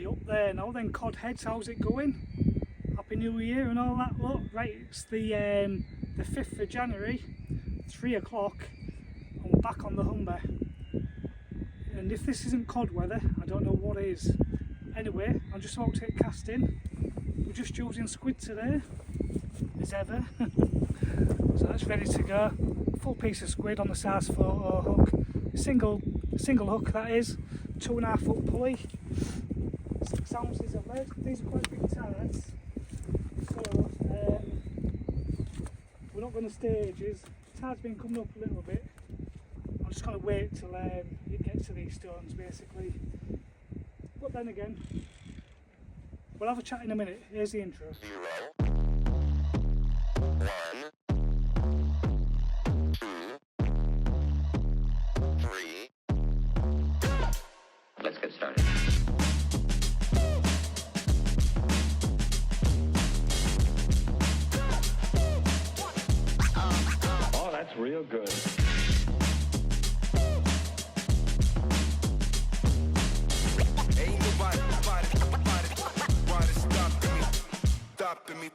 up there now then, cod heads, how's it going? Happy New Year and all that lot. Right, it's the 5th of January, 3 o'clock, and we're back on the Humber. And if this isn't cod weather, I don't know what is. Anyway, I'm just about to get cast in. We're just using squid today, as ever. So that's ready to go. Full piece of squid on the size 4 hook. Single hook that is. 2.5 foot pulley. 6 ounces of lead. These are quite big tarts. So we're not going to stages. The tide's been coming up a little bit. I'm just going to wait till it gets to these stones basically. But then again, we'll have a chat in a minute. Here's the intro. 0, 1, 2, 3. Let's get started. Oh, that's real good. Ain't nobody stopping me.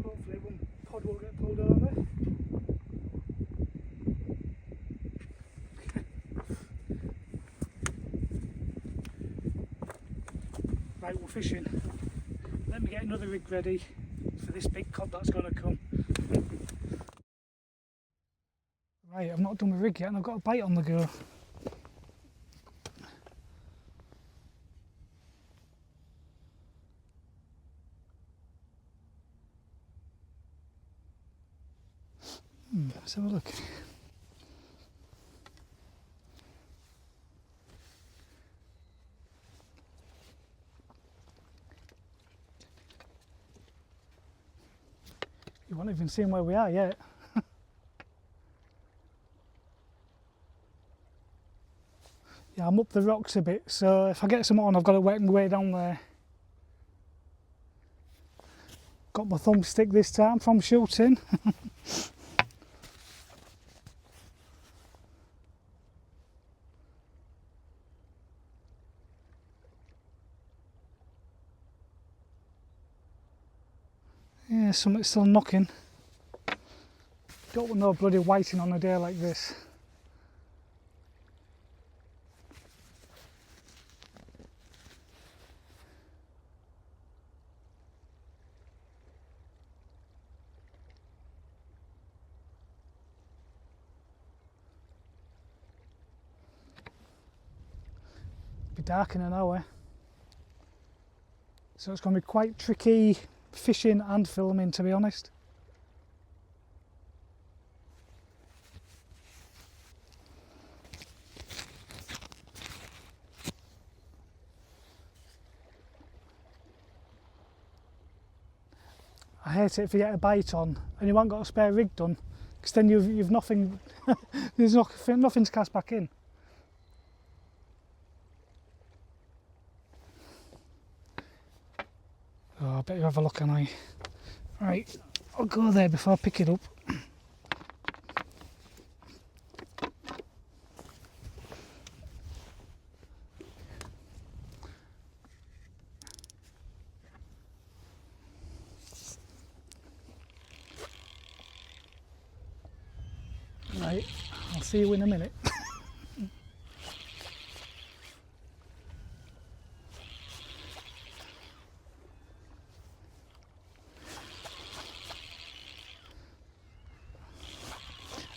Hopefully one pod will get pulled over. Right, we're fishing. Let me get another rig ready for this big cod that's going to come. Right, I've not done my rig yet and I've got a bite on the go. Let's have a look. You won't even seen where we are yet. Yeah, I'm up the rocks a bit, so if I get some on, I've got to work my way down there. Got my thumbstick this time from shooting. Yeah, something's still knocking. Don't want no bloody whiting on a day like this. It'll be dark in an hour. So it's going to be quite tricky fishing and filming, to be honest. I hate it if you get a bite on and you haven't got a spare rig done, because then you've nothing, there's nothing to cast back in. Oh, I better have a look, can I? Right, I'll go there before I pick it up. see you in a minute.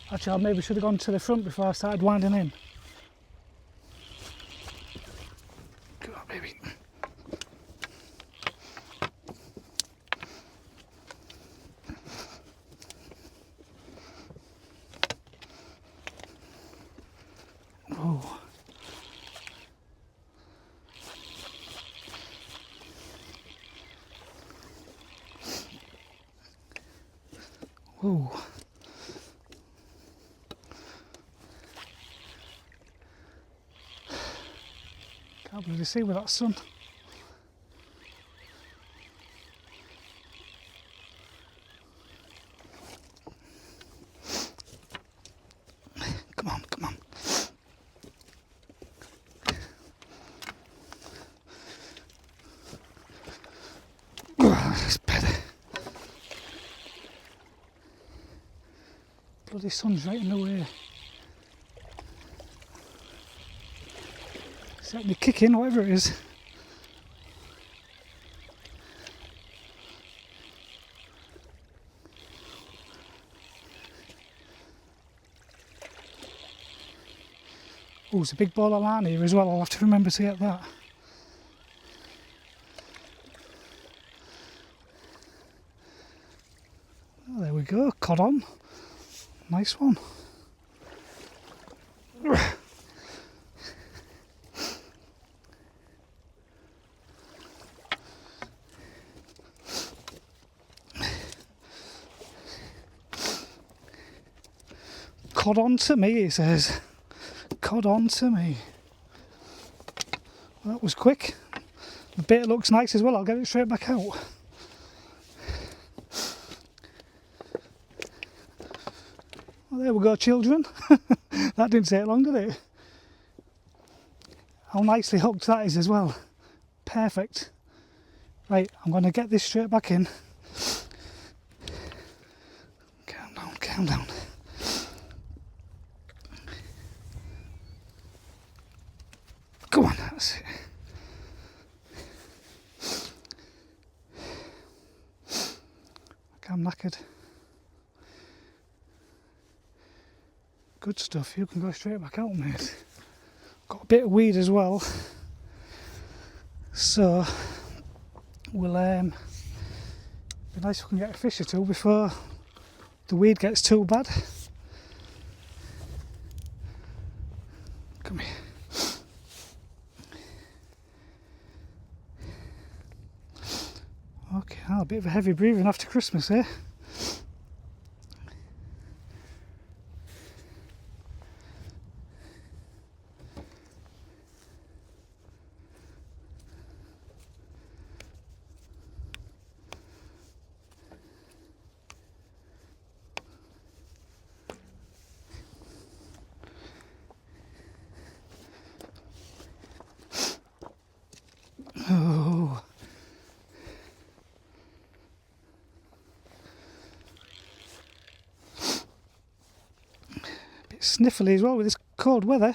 Actually, I maybe should have gone to the front before I started winding in. Come on, baby. Whoa. Whoa. Can't bloody see with that sun. Come on, come on. It's better. Bloody sun's right in the way. Set me kicking, whatever it is. Oh, there's a big ball of line here as well. I'll have to remember to get that. Oh, there we go, cod on. Nice one. Cod on to me, he says. Cod on to me. Well, that was quick. The bait looks nice as well. I'll get it straight back out. Well, there we go, children. That didn't take long, did it? How nicely hooked that is as well. Perfect. Right, I'm going to get this straight back in. Calm down, calm down. Go on, that's it. I'm knackered. Good stuff, you can go straight back out, mate. Got a bit of weed as well. So, we'll, be nice if we can get a fish or two before the weed gets too bad. Come here. Okay, a bit of a heavy breathing after Christmas, eh? Oh. Bit sniffly as well with this cold weather.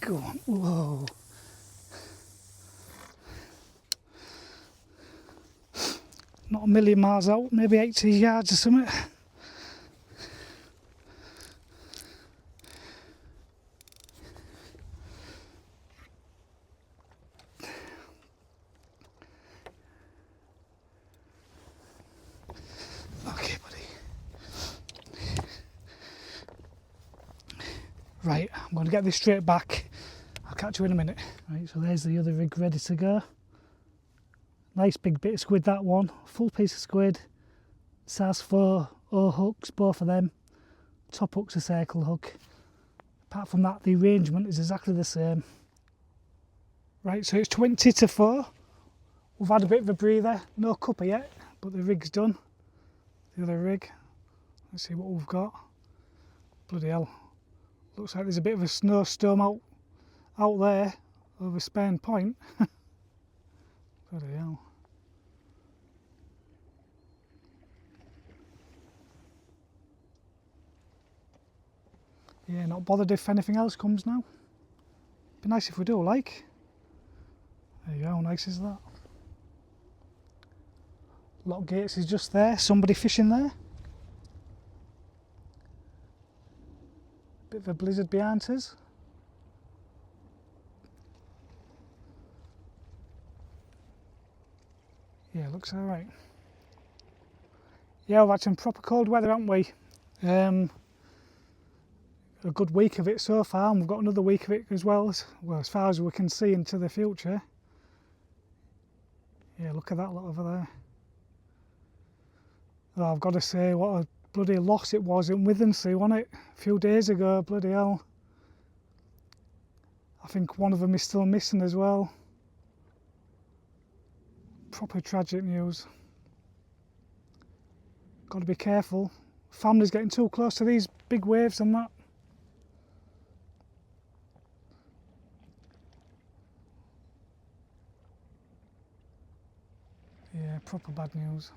Go on, whoa. Not a million miles out, maybe 80 yards or something. Okay, buddy. Right, I'm going to get this straight back. I'll catch you in a minute. Right, so there's the other rig ready to go. Nice big bit of squid, that one. Full piece of squid. SAS 4 O hooks, both of them. Top hook's a circle hook. Apart from that, the arrangement is exactly the same. Right, so it's 20 to 4. We've had a bit of a breather. No cuppa yet, but the rig's done. The other rig. Let's see what we've got. Bloody hell. Looks like there's a bit of a snowstorm out there over Spain Point. Bloody hell. Yeah, not bothered if anything else comes now. Be nice if we do, like. There you go, how nice is that? Lock gates is just there, somebody fishing there. Bit of a blizzard behind us. Yeah, looks alright. Yeah, we've had some proper cold weather, haven't we? A good week of it so far, and we've got another week of it as well, as far as we can see into the future. Yeah, look at that lot over there. Oh, I've got to say, what a bloody loss it was in Withensea, wasn't it? A few days ago, bloody hell. I think one of them is still missing as well. Proper tragic news. Got to be careful. Family's getting too close to these big waves and that. Yeah, proper bad news.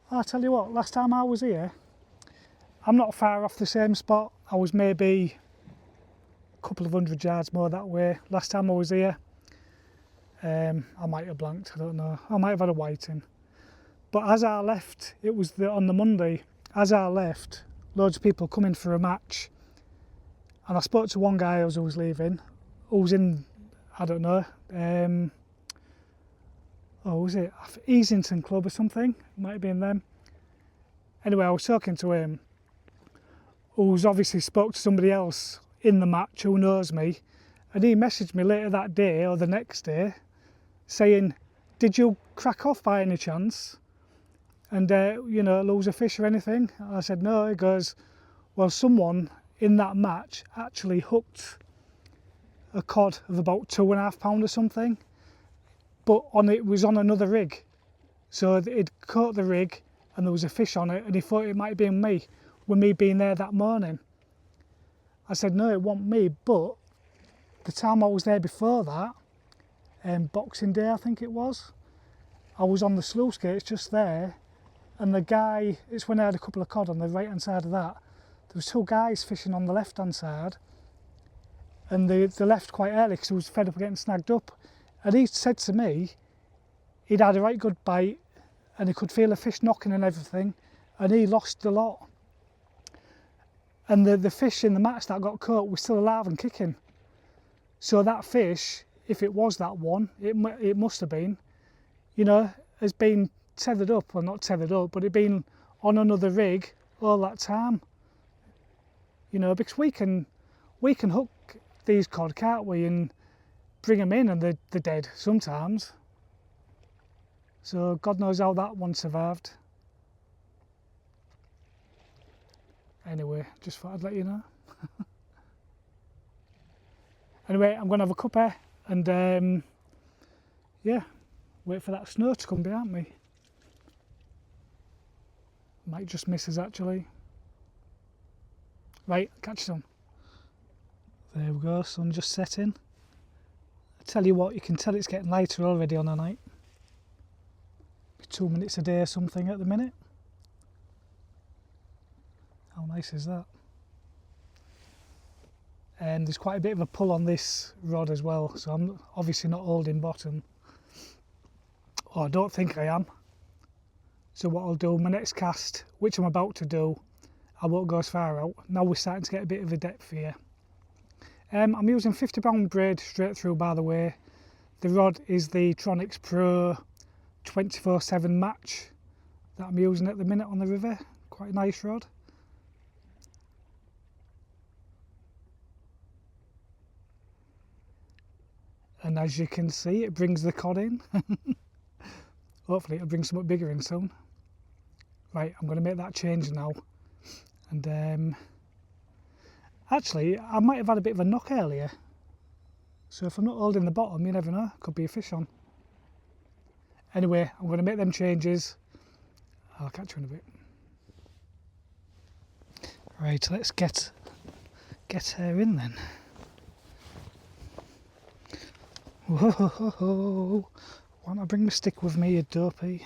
I'll tell you what, last time I was here, I'm not far off the same spot. I was maybe a couple of 100 yards more that way. Last time I was here, I might have blanked, I don't know. I might have had a whiting. But as I left, it was on the Monday, as I left, loads of people coming for a match. And I spoke to one guy as I was leaving, who was in, I don't know, was it Easington Club or something? Might have been them. Anyway, I was talking to him, who's obviously spoke to somebody else in the match who knows me, and he messaged me later that day or the next day saying, did you crack off by any chance and lose a fish or anything? And I said no. He goes, well, someone in that match actually hooked a cod of about £2.5 or something, but it was on another rig, so it caught the rig and there was a fish on it, and he thought it might have been me, with me being there that morning. I said no, it wasn't me, but the time I was there before that, Boxing Day I think it was, I was on the sluice gates just there, and the guy, it's when I had a couple of cod on the right hand side of that, there was two guys fishing on the left hand side, and they left quite early because he was fed up getting snagged up, and he said to me he'd had a right good bite and he could feel a fish knocking and everything, and he lost a lot. And the fish in the match that got caught was still alive and kicking. So that fish, if it was that one, it must have been, has been tethered up, or not tethered up, but it been on another rig all that time. Because we can hook these cod, can't we, and bring them in, and they're dead sometimes. So God knows how that one survived. Anyway, just thought I'd let you know. Anyway, I'm going to have a cuppa and wait for that snow to come behind me. Might just miss us actually. Right, catch some. There we go, sun just setting. I tell you what, you can tell it's getting lighter already on a night. 2 minutes a day or something at the minute. How nice is that? And there's quite a bit of a pull on this rod as well, so I'm obviously not holding bottom. Or I don't think I am. So what I'll do, my next cast, which I'm about to do, I won't go as far out. Now we're starting to get a bit of a depth here. I'm using 50 pound braid straight through, by the way. The rod is the Tronics Pro 24/7 match that I'm using at the minute on the river. Quite a nice rod. And as you can see, it brings the cod in. Hopefully it'll bring something bigger in soon. Right, I'm going to make that change now. And actually, I might have had a bit of a knock earlier. So if I'm not holding the bottom, you never know, could be a fish on. Anyway, I'm going to make them changes. I'll catch you in a bit. Right, let's get her in then. Whoa, Why don't I bring my stick with me, you dopey?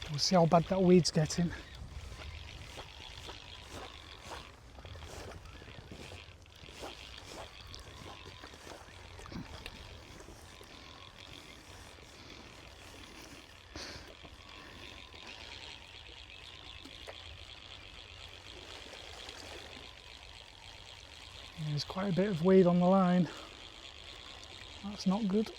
We'll see how bad that weed's getting. There's quite a bit of weed on the line. That's not good.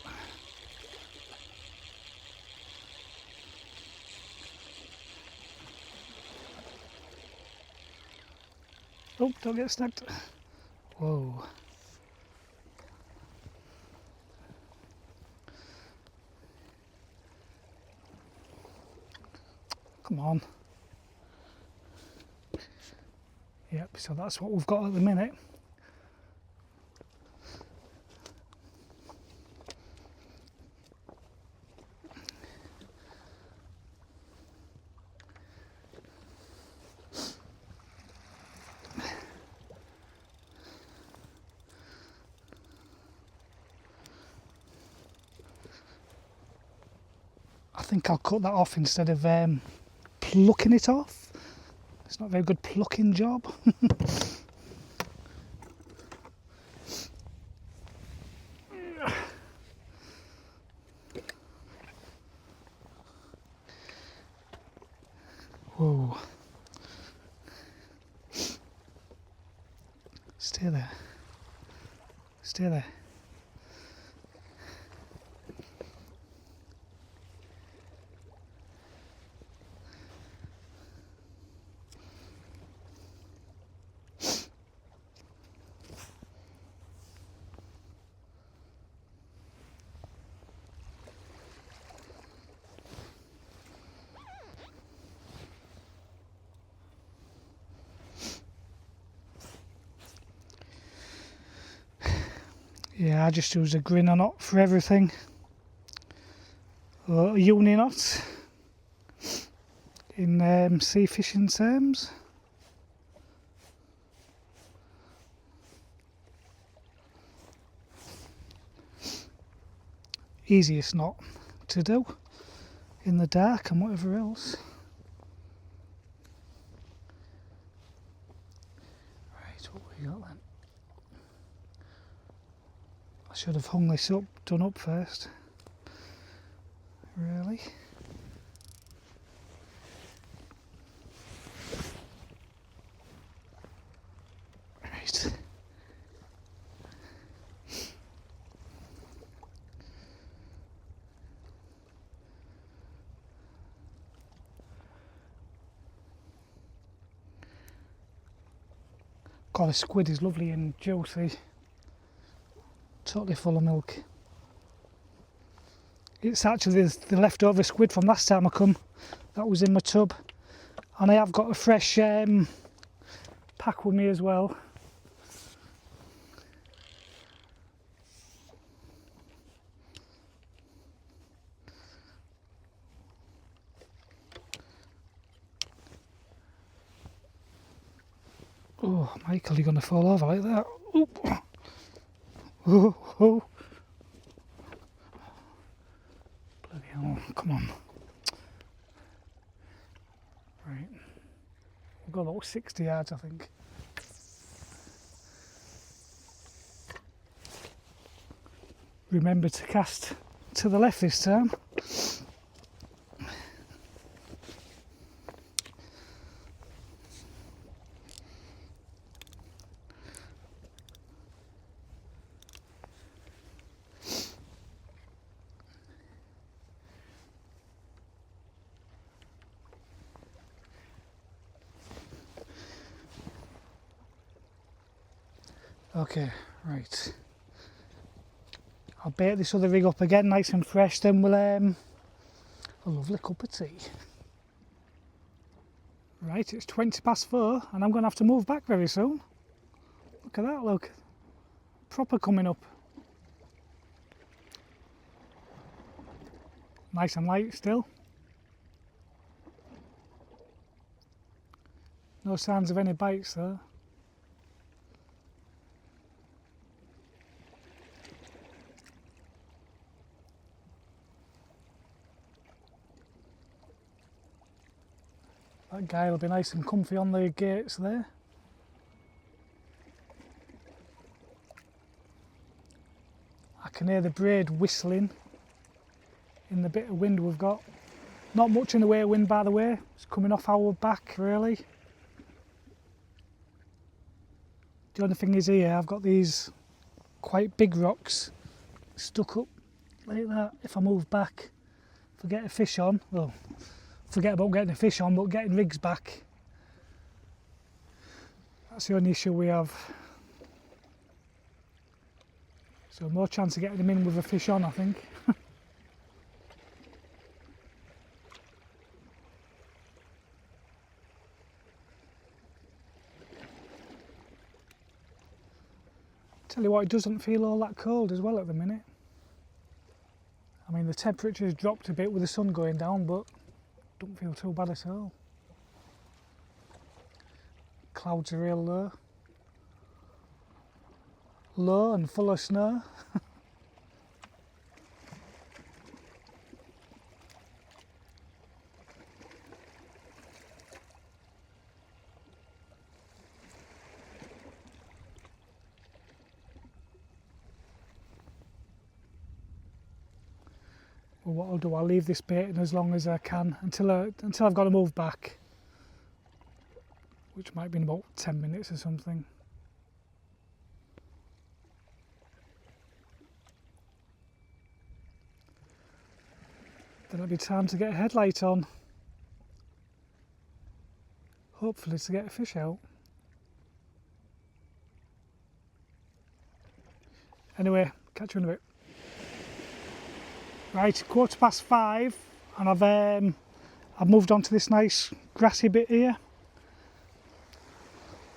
Oh, don't get snagged. Whoa. Come on. Yep, so that's what we've got at the minute. I think I'll cut that off instead of plucking it off. It's not a very good plucking job. Whoa. Stay there. Stay there. Yeah, I just use a grinner knot for everything. Or a uni knot in sea fishing terms. Easiest knot to do in the dark and whatever else. Right, what we got then? I should have hung this up, done up first. Really? Right. God, the squid is lovely and juicy. Totally full of milk. It's actually the leftover squid from last time I come that was in my tub, and I have got a fresh pack with me as well. Oh, Michael, you're going to fall over like that. Oop. Oh, oh. Bloody hell, come on. Right. We've got about 60 yards, I think. Remember to cast to the left this time. Okay, right. I'll bait this other rig up again, nice and fresh, then we'll a lovely cup of tea. Right, it's 4:20 and I'm going to have to move back very soon. Look at that, look. Proper coming up. Nice and light still. No signs of any bites though. That guy will be nice and comfy on the gates there. I can hear the braid whistling in the bit of wind we've got. Not much in the way of wind, by the way. It's coming off our back really. The only thing is here I've got these quite big rocks stuck up like that. If I move back, if I get a fish on, well, forget about getting a fish on, but getting rigs back. That's the only issue we have. So more chance of getting them in with a fish on, I think. Tell you what, it doesn't feel all that cold as well at the minute. I mean, the temperature's dropped a bit with the sun going down, but don't feel too bad at all. Clouds are real low. Low and full of snow. Well, what I'll do, I'll leave this baiting as long as I can until I've got to move back, which might be in about 10 minutes or something. Then it'll be time to get a headlight on. Hopefully to get a fish out. Anyway, catch you in a bit. Right, 5:15 and I've moved on to this nice grassy bit here.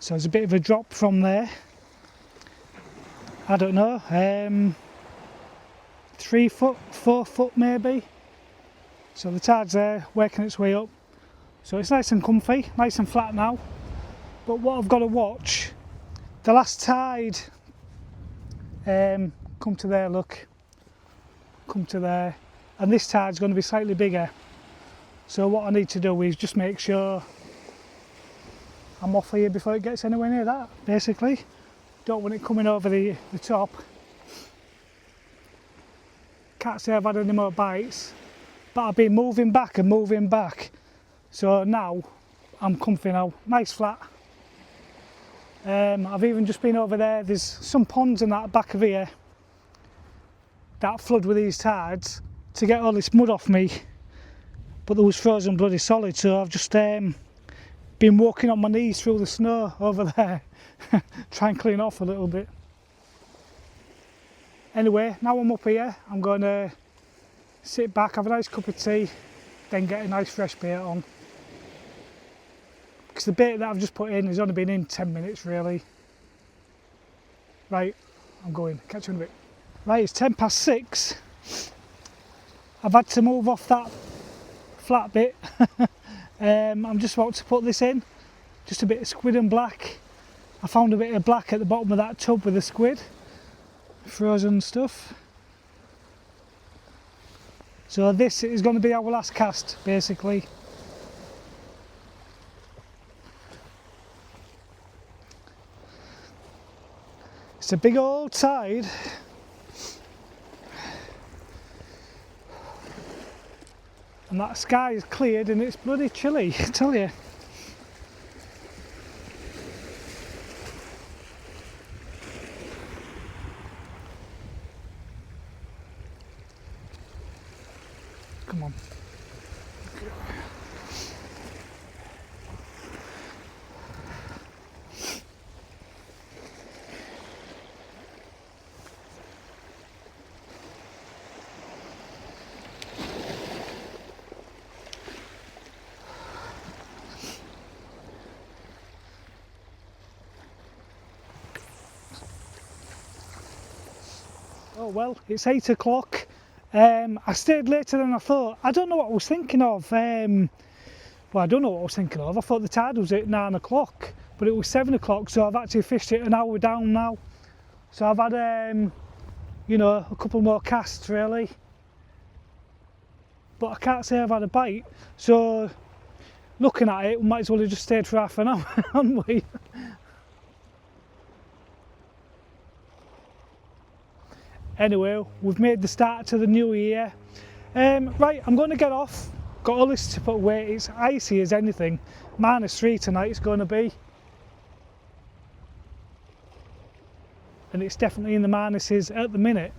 So there's a bit of a drop from there. I don't know, 3 foot, 4 foot maybe. So the tide's there, working its way up. So it's nice and comfy, nice and flat now. But what I've got to watch, the last tide, come to there, look. Come to there, and this tide's going to be slightly bigger. So what I need to do is just make sure I'm off here before it gets anywhere near that, basically. Don't want it coming over the top. Can't say I've had any more bites, but I've been moving back and moving back. So now I'm comfy now, nice flat. I've even just been over there, there's some ponds in that back of here that flood with these tides to get all this mud off me, but there was frozen bloody solid, so I've just been walking on my knees through the snow over there try and clean off a little bit. Anyway, now I'm up here, I'm going to sit back, have a nice cup of tea, then get a nice fresh bait on, because the bait that I've just put in has only been in 10 minutes really. Right, I'm going, catch you in a bit. Right, it's 6:10. I've had to move off that flat bit. I'm just about to put this in, just a bit of squid and black. I found a bit of black at the bottom of that tub with the squid, frozen stuff. So this is going to be our last cast, basically. It's a big old tide. And that sky is cleared and it's bloody chilly, I tell you. Come on. Oh well, it's 8 o'clock. I stayed later than I thought. I don't know what I was thinking of. Well, I don't know what I was thinking of. I thought the tide was at 9 o'clock, but it was 7 o'clock, so I've actually fished it an hour down now. So I've had, you know, a couple more casts really. But I can't say I've had a bite. So, looking at it, we might as well have just stayed for half an hour, haven't we? Anyway, we've made the start to the new year. Right, I'm going to get off. Got all this to put away. It's icy as anything. -3 tonight it's going to be. And it's definitely in the minuses at the minute.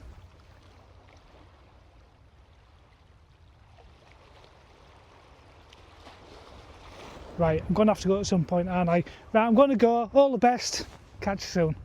Right, I'm going to have to go at some point, aren't I? Right, I'm going to go. All the best. Catch you soon.